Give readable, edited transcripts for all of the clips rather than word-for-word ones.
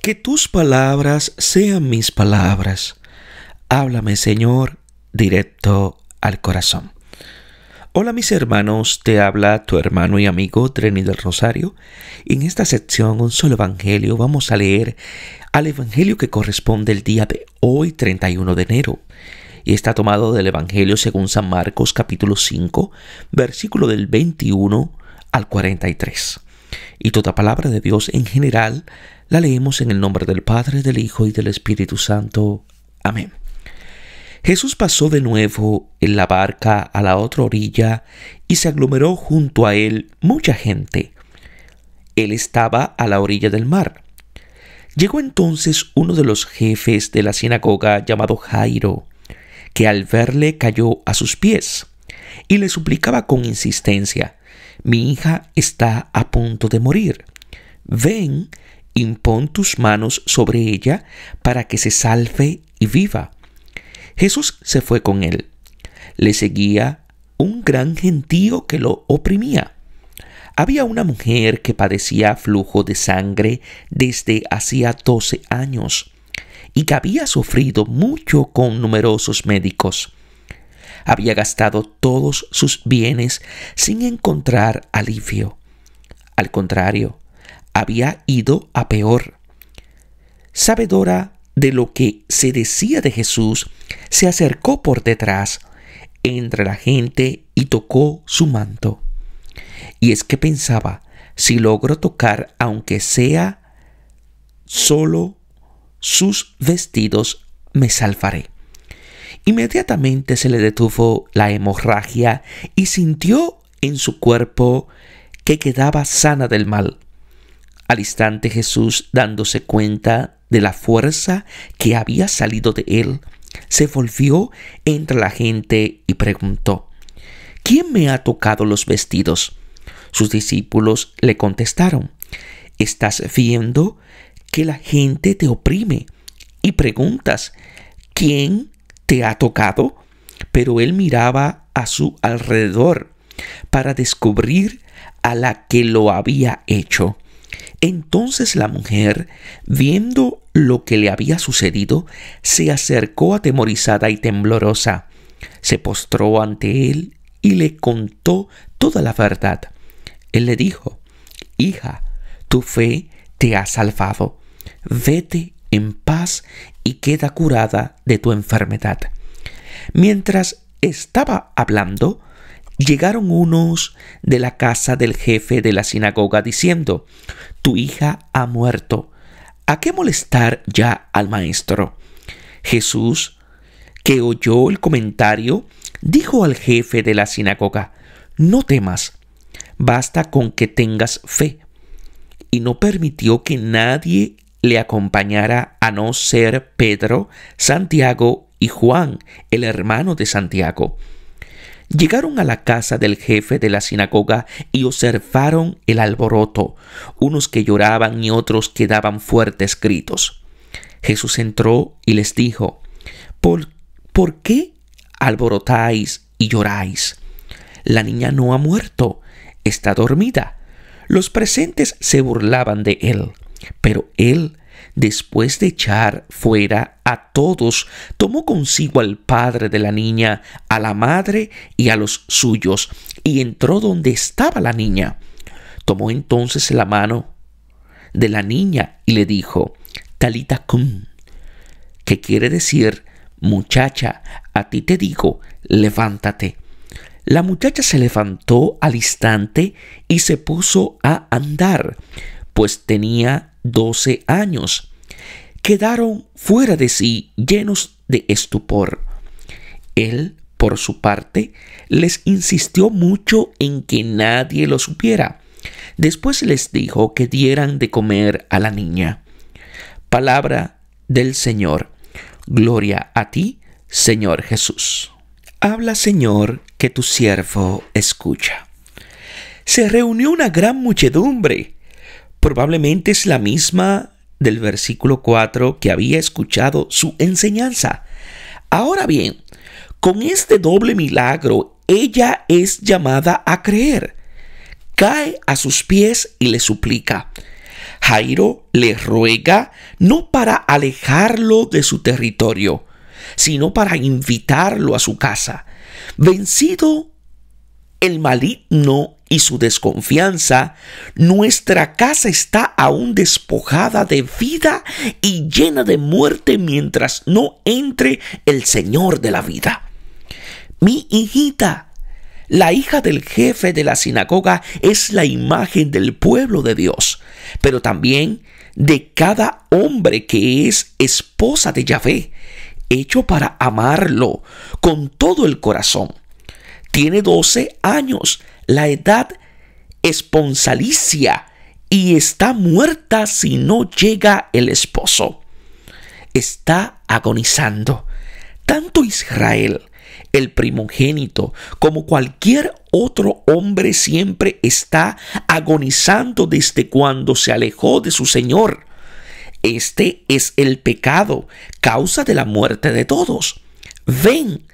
Que tus palabras sean mis palabras. Háblame, Señor, directo al corazón. Hola mis hermanos, te habla tu hermano y amigo Treni del Rosario. En esta sección, un solo evangelio, vamos a leer al evangelio que corresponde el día de hoy, 31 de enero. Y está tomado del evangelio según San Marcos, capítulo 5, versículo del 21 al 43. Y toda palabra de Dios en general la leemos en el nombre del Padre, del Hijo y del Espíritu Santo. Amén. Jesús pasó de nuevo en la barca a la otra orilla y se aglomeró junto a él mucha gente. Él estaba a la orilla del mar. Llegó entonces uno de los jefes de la sinagoga llamado Jairo, que al verle cayó a sus pies y le suplicaba con insistencia: «Mi hija está a punto de morir. Ven, impón tus manos sobre ella para que se salve y viva». Jesús se fue con él. Le seguía un gran gentío que lo oprimía. Había una mujer que padecía flujo de sangre desde hacía 12 años y que había sufrido mucho con numerosos médicos. Había gastado todos sus bienes sin encontrar alivio. Al contrario, había ido a peor. Sabedora de lo que se decía de Jesús, se acercó por detrás entre la gente y tocó su manto. Y es que pensaba: si logro tocar aunque sea solo sus vestidos, me salvaré. Inmediatamente se le detuvo la hemorragia y sintió en su cuerpo que quedaba sana del mal. Al instante Jesús, dándose cuenta de la fuerza que había salido de él, se volvió entre la gente y preguntó: «¿Quién me ha tocado los vestidos?». Sus discípulos le contestaron: «¿Estás viendo que la gente te oprime y preguntas: ¿quién te ha tocado?». Pero él miraba a su alrededor para descubrir a la que lo había hecho. Entonces la mujer, viendo lo que le había sucedido, se acercó atemorizada y temblorosa. Se postró ante él y le contó toda la verdad. Él le dijo: «Hija, tu fe te ha salvado. Vete en paz y queda curada de tu enfermedad». Mientras estaba hablando, llegaron unos de la casa del jefe de la sinagoga diciendo: «Tu hija ha muerto. ¿A qué molestar ya al maestro?». Jesús, que oyó el comentario, dijo al jefe de la sinagoga: «No temas, basta con que tengas fe». Y no permitió que nadie le acompañara a no ser Pedro, Santiago y Juan, el hermano de Santiago. Llegaron a la casa del jefe de la sinagoga y observaron el alboroto, unos que lloraban y otros que daban fuertes gritos. Jesús entró y les dijo: ¿Por qué alborotáis y lloráis? La niña no ha muerto, está dormida». Los presentes se burlaban de él, pero él, después de echar fuera a todos, tomó consigo al padre de la niña, a la madre y a los suyos, y entró donde estaba la niña. Tomó entonces la mano de la niña y le dijo: «Talita cum», que quiere decir: «Muchacha, a ti te digo, levántate». La muchacha se levantó al instante y se puso a andar, pues tenía 12 años. Quedaron fuera de sí, llenos de estupor. Él, por su parte, les insistió mucho en que nadie lo supiera. Después les dijo que dieran de comer a la niña. Palabra del Señor. Gloria a ti, Señor Jesús. Habla, Señor, que tu siervo escucha. Se reunió una gran muchedumbre. Probablemente es la misma del versículo 4 que había escuchado su enseñanza. Ahora bien, con este doble milagro, ella es llamada a creer. Cae a sus pies y le suplica. Jairo le ruega no para alejarlo de su territorio, sino para invitarlo a su casa. Vencido el maligno y su desconfianza, nuestra casa está aún despojada de vida y llena de muerte mientras no entre el Señor de la vida. Mi hijita, la hija del jefe de la sinagoga, es la imagen del pueblo de Dios, pero también de cada hombre que es esposa de Yahvé, hecho para amarlo con todo el corazón. Tiene 12 años, la edad esponsalicia, y está muerta si no llega el esposo. Está agonizando. Tanto Israel, el primogénito, como cualquier otro hombre siempre está agonizando desde cuando se alejó de su Señor. Este es el pecado, causa de la muerte de todos. Ven,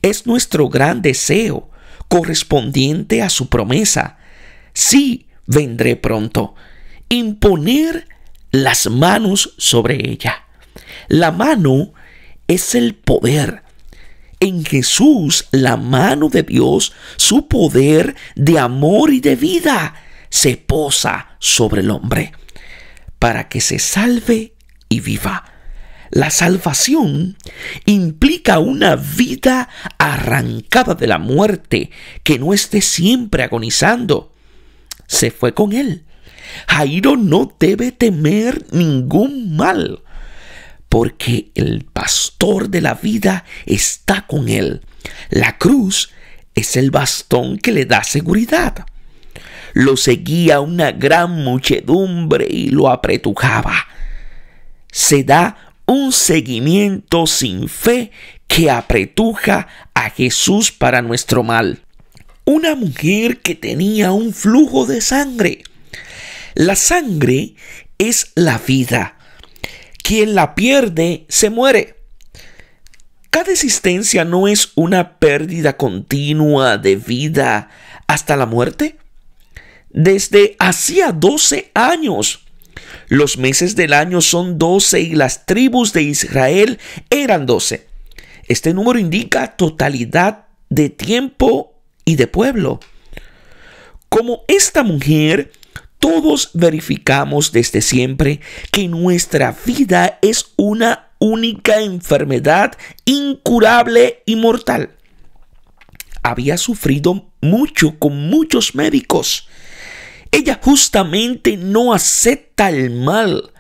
es nuestro gran deseo, correspondiente a su promesa. Sí, vendré pronto. Imponer las manos sobre ella. La mano es el poder. En Jesús, la mano de Dios, su poder de amor y de vida, se posa sobre el hombre para que se salve y viva. La salvación implica una vida arrancada de la muerte, que no esté siempre agonizando. Se fue con él. Jairo no debe temer ningún mal, porque el pastor de la vida está con él. La cruz es el bastón que le da seguridad. Lo seguía una gran muchedumbre y lo apretujaba. Se da un seguimiento sin fe que apretuja a Jesús para nuestro mal. Una mujer que tenía un flujo de sangre. La sangre es la vida. Quien la pierde se muere. Cada existencia no es una pérdida continua de vida hasta la muerte. Desde hacía 12 años. Los meses del año son 12 y las tribus de Israel eran 12. Este número indica totalidad de tiempo y de pueblo. Como esta mujer, todos verificamos desde siempre que nuestra vida es una única enfermedad incurable y mortal. Había sufrido mucho con muchos médicos. Ella justamente no acepta el mal.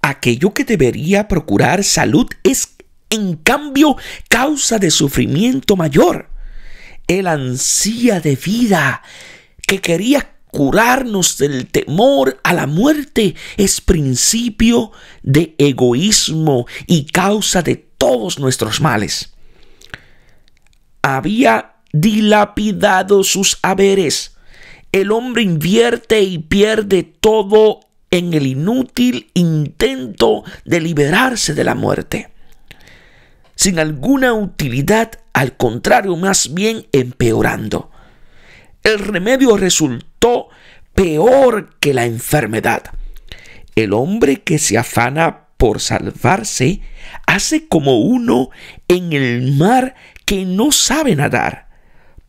Aquello que debería procurar salud es, en cambio, causa de sufrimiento mayor. El ansía de vida que quería curarnos del temor a la muerte es principio de egoísmo y causa de todos nuestros males. Había dilapidado sus haberes. El hombre invierte y pierde todo en el inútil intento de liberarse de la muerte, sin alguna utilidad, al contrario, más bien empeorando. El remedio resultó peor que la enfermedad. El hombre que se afana por salvarse hace como uno en el mar que no sabe nadar.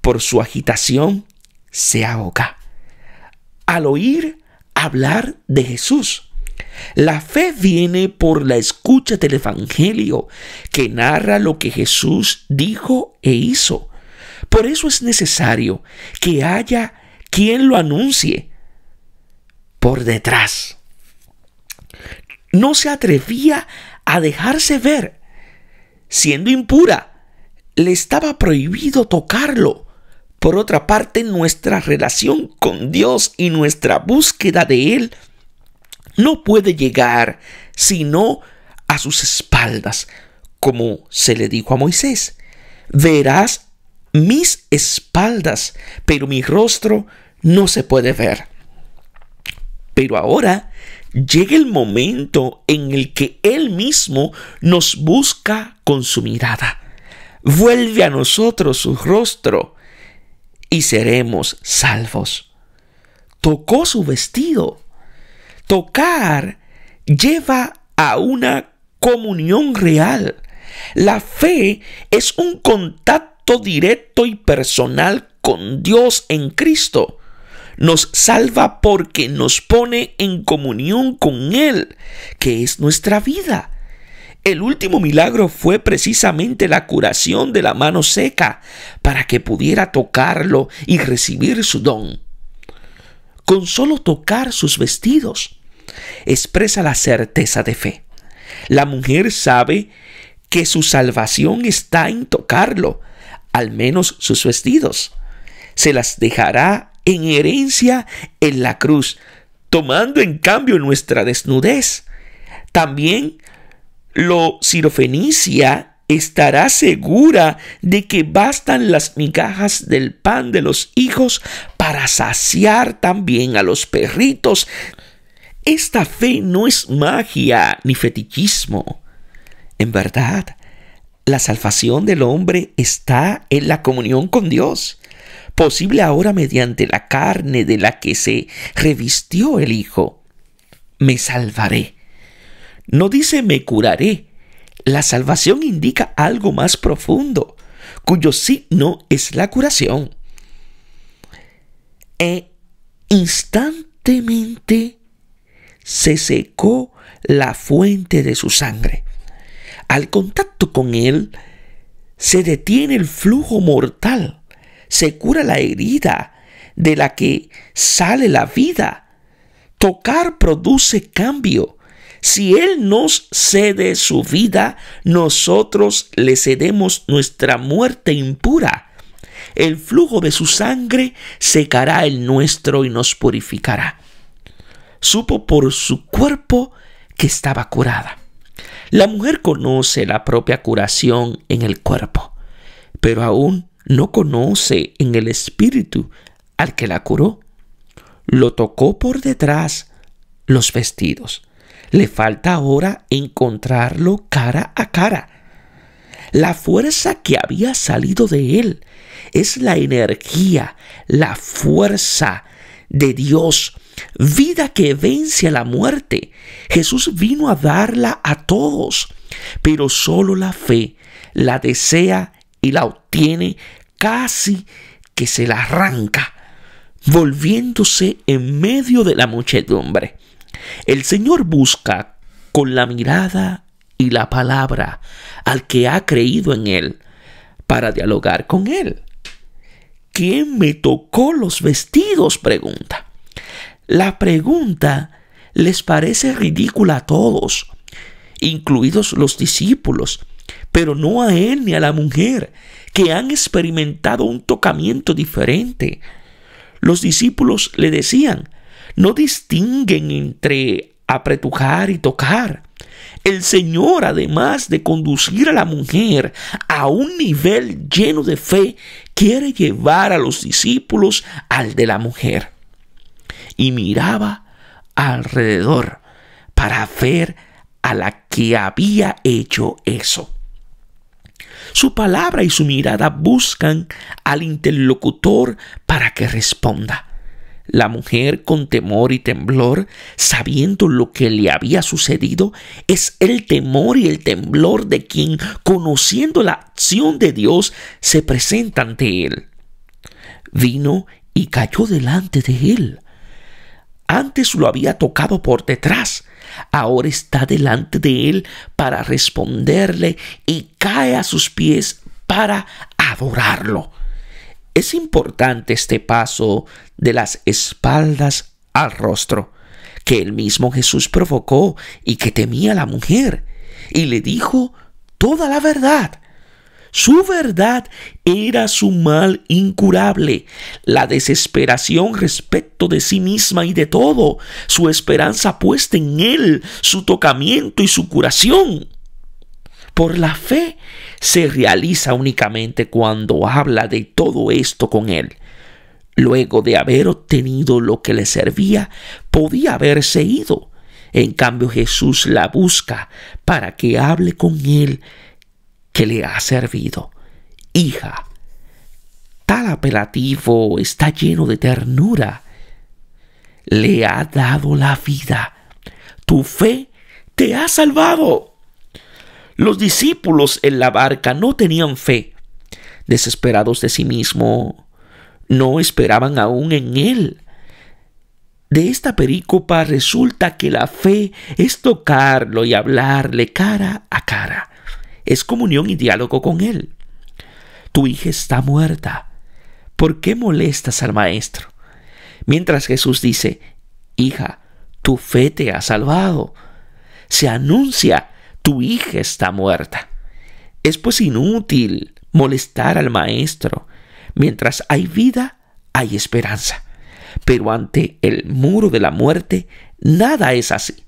Por su agitación se ahoga. Al oír hablar de Jesús, la fe viene por la escucha del Evangelio, que narra lo que Jesús dijo e hizo. Por eso es necesario que haya quien lo anuncie por detrás. No se atrevía a dejarse ver. Siendo impura, le estaba prohibido tocarlo. Por otra parte, nuestra relación con Dios y nuestra búsqueda de Él no puede llegar sino a sus espaldas, como se le dijo a Moisés: verás mis espaldas, pero mi rostro no se puede ver. Pero ahora llega el momento en el que Él mismo nos busca con su mirada. Vuelve a nosotros su rostro y seremos salvos. Tocó su vestido. Tocar lleva a una comunión real. La fe es un contacto directo y personal con Dios en Cristo. Nos salva porque nos pone en comunión con Él, que es nuestra vida. El último milagro fue precisamente la curación de la mano seca para que pudiera tocarlo y recibir su don. Con solo tocar sus vestidos, expresa la certeza de fe. La mujer sabe que su salvación está en tocarlo, al menos sus vestidos. Se las dejará en herencia en la cruz, tomando en cambio nuestra desnudez. También lo sirofenicia estará segura de que bastan las migajas del pan de los hijos para saciar también a los perritos. Esta fe no es magia ni fetichismo. En verdad, la salvación del hombre está en la comunión con Dios, posible ahora mediante la carne de la que se revistió el Hijo. Me salvaré. No dice me curaré. La salvación indica algo más profundo, cuyo signo es la curación. E instantemente se secó la fuente de su sangre. Al contacto con él, se detiene el flujo mortal, se cura la herida de la que sale la vida. Tocar produce cambio. Si Él nos cede su vida, nosotros le cedemos nuestra muerte impura. El flujo de su sangre secará el nuestro y nos purificará. Supo por su cuerpo que estaba curada. La mujer conoce la propia curación en el cuerpo, pero aún no conoce en el espíritu al que la curó. Lo tocó por detrás los vestidos. Le falta ahora encontrarlo cara a cara. La fuerza que había salido de él es la energía, la fuerza de Dios, vida que vence a la muerte. Jesús vino a darla a todos, pero solo la fe la desea y la obtiene, casi que se la arranca, volviéndose en medio de la muchedumbre. El Señor busca con la mirada y la palabra al que ha creído en Él para dialogar con Él. ¿Quién me tocó los vestidos?, pregunta. La pregunta les parece ridícula a todos, incluidos los discípulos, pero no a él ni a la mujer, que han experimentado un tocamiento diferente. Los discípulos le decían: no distinguen entre apretujar y tocar. El Señor, además de conducir a la mujer a un nivel lleno de fe, quiere llevar a los discípulos al de la mujer. Y miraba alrededor para ver a la que había hecho eso. Su palabra y su mirada buscan al interlocutor para que responda. La mujer, con temor y temblor, sabiendo lo que le había sucedido, es el temor y el temblor de quien, conociendo la acción de Dios, se presenta ante él. Vino y cayó delante de él. Antes lo había tocado por detrás, ahora está delante de él para responderle y cae a sus pies para adorarlo. Es importante este paso de las espaldas al rostro, que el mismo Jesús provocó y que temía la mujer, y le dijo toda la verdad. Su verdad era su mal incurable, la desesperación respecto de sí misma y de todo, su esperanza puesta en él, su tocamiento y su curación. Por la fe se realiza únicamente cuando habla de todo esto con él. Luego de haber obtenido lo que le servía, podía haberse ido. En cambio, Jesús la busca para que hable con él que le ha servido. Hija, tal apelativo está lleno de ternura. le ha dado la vida. Tu fe te ha salvado. Los discípulos en la barca no tenían fe. Desesperados de sí mismos, no esperaban aún en Él. De esta perícopa resulta que la fe es tocarlo y hablarle cara a cara. Es comunión y diálogo con Él. Tu hija está muerta. ¿Por qué molestas al maestro? Mientras Jesús dice, hija, tu fe te ha salvado. Se anuncia, tu hija está muerta. Es pues inútil molestar al maestro. Mientras hay vida, hay esperanza. Pero ante el muro de la muerte, nada es así.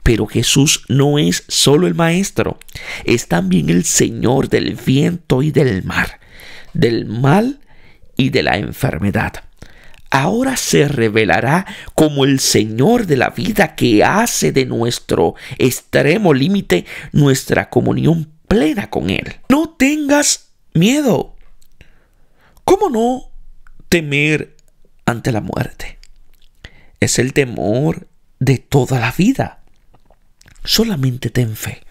Pero Jesús no es solo el maestro, es también el Señor del viento y del mar, del mal y de la enfermedad. Ahora se revelará como el Señor de la vida, que hace de nuestro extremo límite nuestra comunión plena con Él. No tengas miedo. ¿Cómo no temer ante la muerte? Es el temor de toda la vida. Solamente ten fe.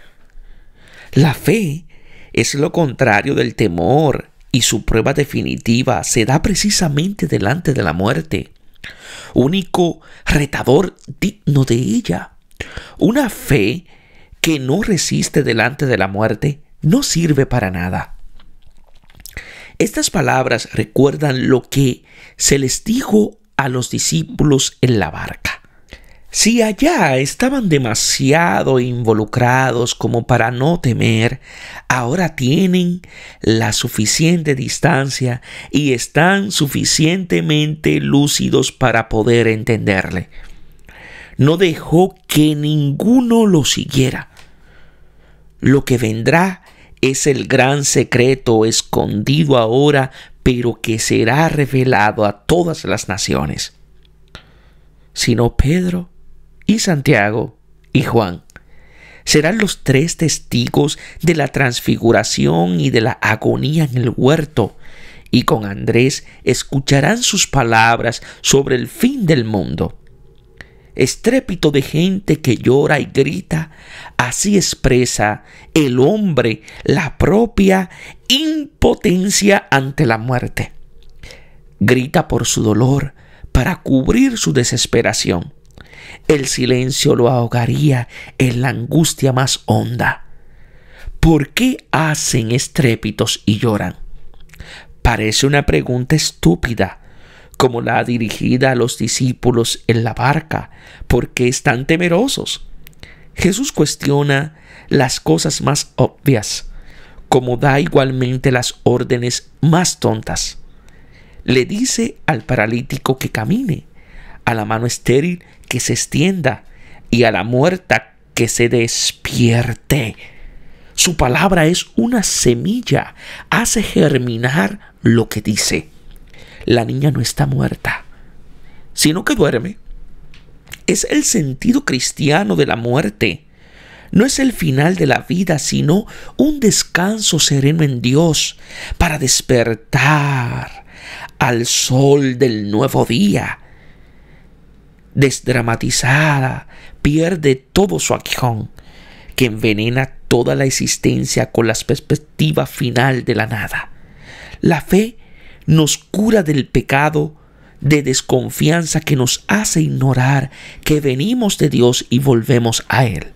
La fe es lo contrario del temor, y su prueba definitiva se da precisamente delante de la muerte, único retador digno de ella. Una fe que no resiste delante de la muerte no sirve para nada. Estas palabras recuerdan lo que se les dijo a los discípulos en la barca. Si allá estaban demasiado involucrados como para no temer, ahora tienen la suficiente distancia y están suficientemente lúcidos para poder entenderle. No dejó que ninguno lo siguiera. Lo que vendrá es el gran secreto escondido ahora, pero que será revelado a todas las naciones. Sino Pedro y Santiago y Juan serán los tres testigos de la transfiguración y de la agonía en el huerto, y con Andrés escucharán sus palabras sobre el fin del mundo. Estrépito de gente que llora y grita, así expresa el hombre la propia impotencia ante la muerte. Grita por su dolor para cubrir su desesperación. El silencio lo ahogaría en la angustia más honda. ¿Por qué hacen estrépitos y lloran? Parece una pregunta estúpida, como la dirigida a los discípulos en la barca. ¿Por qué están temerosos? Jesús cuestiona las cosas más obvias, como da igualmente las órdenes más tontas. Le dice al paralítico que camine, a la mano estéril que se extienda y a la muerta que se despierte. Su palabra es una semilla, hace germinar lo que dice. La niña no está muerta, sino que duerme. Es el sentido cristiano de la muerte. No es el final de la vida, sino un descanso sereno en Dios para despertar al sol del nuevo día. Desdramatizada, pierde todo su aguijón, que envenena toda la existencia con la perspectiva final de la nada. La fe nos cura del pecado de desconfianza que nos hace ignorar que venimos de Dios y volvemos a Él.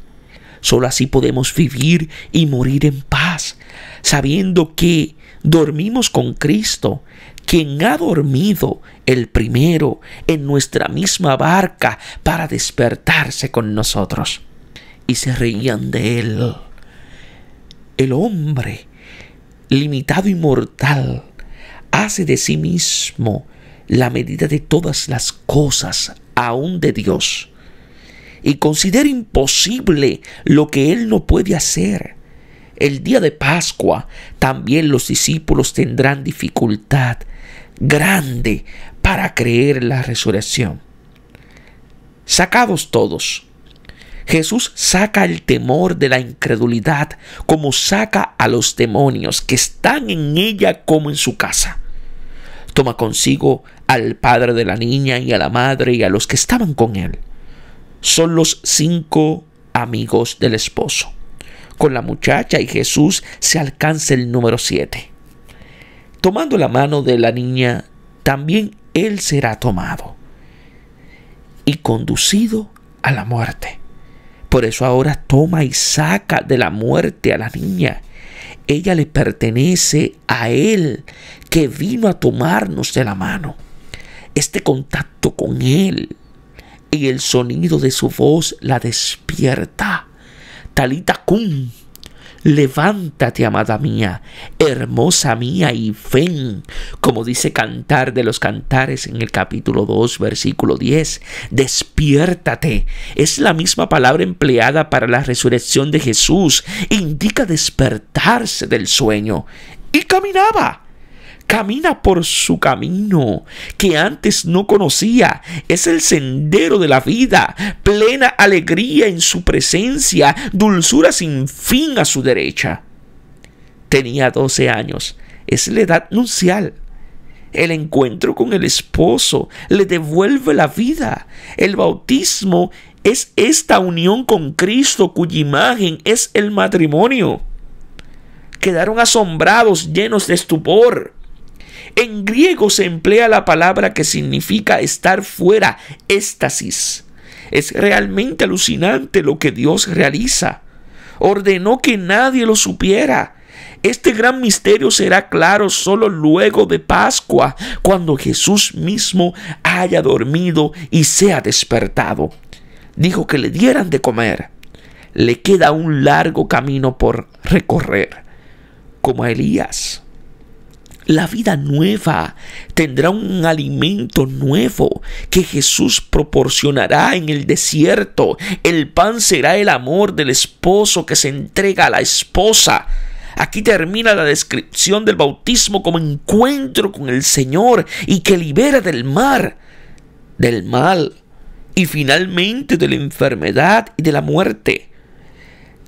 Solo así podemos vivir y morir en paz, sabiendo que dormimos con Cristo, quien ha dormido el primero en nuestra misma barca para despertarse con nosotros. Y se reían de Él. El hombre, limitado y mortal, hace de sí mismo la medida de todas las cosas, aún de Dios, y considera imposible lo que Él no puede hacer. El día de Pascua también los discípulos tendrán dificultad grande para creer en la resurrección. Sacados todos, Jesús saca el temor de la incredulidad, como saca a los demonios que están en ella como en su casa. Toma consigo al padre de la niña y a la madre y a los que estaban con él. Son los 5 amigos del esposo. Con la muchacha y Jesús se alcanza el número 7. Tomando la mano de la niña, también él será tomado y conducido a la muerte. Por eso ahora toma y saca de la muerte a la niña. Ella le pertenece a él, que vino a tomarnos de la mano. Este contacto con él y el sonido de su voz la despierta. Talita cum, levántate, amada mía, hermosa mía, y ven, como dice Cantar de los Cantares en el capítulo 2, versículo 10. Despiértate. Es la misma palabra empleada para la resurrección de Jesús. Indica despertarse del sueño. Y caminaba. Camina por su camino que antes no conocía. Es el sendero de la vida, plena alegría en su presencia, dulzura sin fin a su derecha. Tenía 12 años, es la edad nupcial. El encuentro con el esposo le devuelve la vida. El bautismo es esta unión con Cristo, cuya imagen es el matrimonio. Quedaron asombrados, llenos de estupor. En griego se emplea la palabra que significa estar fuera, éxtasis. Es realmente alucinante lo que Dios realiza. Ordenó que nadie lo supiera. Este gran misterio será claro solo luego de Pascua, cuando Jesús mismo haya dormido y sea despertado. Dijo que le dieran de comer. Le queda un largo camino por recorrer, como a Elías. La vida nueva tendrá un alimento nuevo que Jesús proporcionará en el desierto. El pan será el amor del esposo que se entrega a la esposa. Aquí termina la descripción del bautismo como encuentro con el Señor y que libera del mal y finalmente de la enfermedad y de la muerte.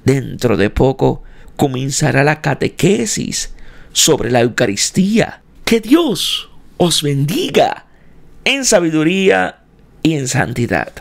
Dentro de poco comenzará la catequesis sobre la Eucaristía. Que Dios os bendiga en sabiduría y en santidad.